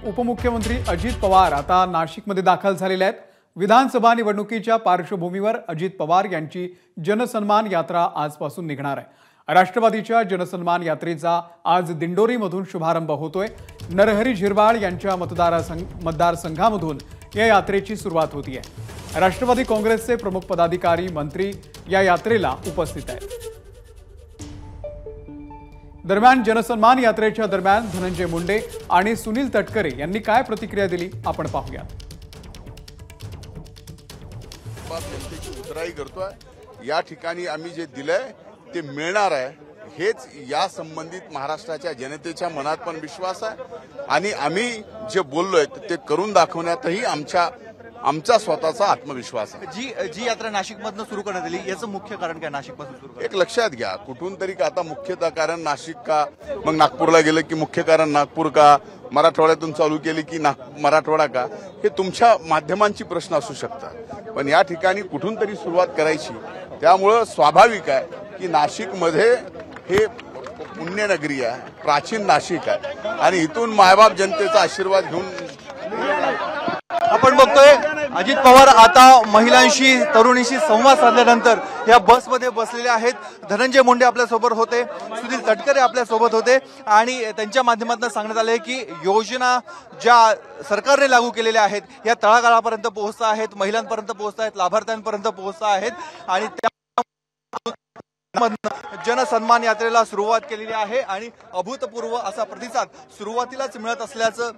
उपमुख्यमंत्री अजित पवार आता नाशिकमध्ये दाखल झालेले आहेत। विधानसभा निवडणुकीच्या पार्श्वभूमीवर अजित पवार यांची जनसन्मान यात्रा आजपासून निघणार आहे। राष्ट्रवादीच्या जनसन्मान यात्रेचा आज दिंडोरीमधून शुभारंभ होतोय। नरहरी झिरवाळ यांच्या मतदारसंघामधून या यात्रेची सुरुवात होती आहे। राष्ट्रवादी काँग्रेसचे प्रमुख पदाधिकारी मंत्री या यात्रेला उपस्थित आहेत। दरम्यान जनसन्मान यात्रेच्या दरम्यान धनंजय मुंडे आणि सुनील तटकरे यांनी काय प्रतिक्रिया दिली आपण पाहूया। उतराई करतोय या ठिकाणी आम्ही जे दिलंय ते मिळणार आहे हेच या संबंधित महाराष्ट्राच्या जनतेच्या मनात पण विश्वास आहे आणि आम्ही जे बोललोय ते करून दाखवण्यातही आमचा स्वतःचा आत्मविश्वास आहे। जी यात्रा नाशिकमधून सुरू करण्यात आली याचं मुख्य कारण काय? नाशिकपासून सुरू एक लक्षात घ्या, कुठून तरी का आता मुख्यतः कारण नाशिक का, मग नागपूरला गेलं की मुख्य कारण नागपूर का, मराठवाड्यातून चालू केली की मराठवाडा का, हे तुमच्या माध्यमांची प्रश्न असू शकतात, पण या ठिकाणी कुठून तरी सुरुवात करायची। त्यामुळे स्वाभाविक आहे की नाशिकमध्ये हे पुण्यनगरी आहे, प्राचीन नाशिक आहे आणि इथून मायबाप जनतेचा आशीर्वाद घेऊन आपण बघतोय अजित पवार आता महिलांशी तरुणीशी संवाद साधल्यानंतर या बसमध्ये बसलेले आहेत। धनंजय मुंडे आपल्या सोबत होते, सुनील तटकरे आपल्या सोबत होते आणि त्यांच्या माध्यमातून सांगण्यात आले की योजना ज्या सरकारने लागू केलेल्या आहेत या तळागाळापर्यंत पोहोचत आहेत, महिलांपर्यंत पोहोचत आहेत, लाभार्थ्यांपर्यंत पोहोचत आहेत आणि जनसन्मान यात्रेला सुरुवात केलेली आहे आणि अभूतपूर्व असा प्रतिसाद सुरुवातीलाच मिळत असल्याचं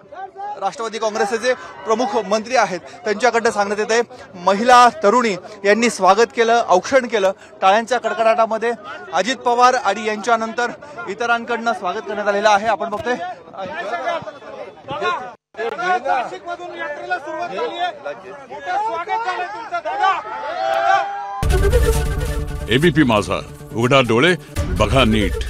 राष्ट्रवादी काँग्रेसचे प्रमुख मंत्री आहेत त्यांच्याकडे सांगण्यात येते। महिला तरुणी यांनी स्वागत केलं, औक्षण केलं। टाळ्यांच्या कडकडाटामध्ये अजित पवार आणि यांच्यानंतर इतरांकडून स्वागत करण्यात आलेलं आहे। आपण बघतोय एबीपी माझा, उघडा डोळे बघा नीट।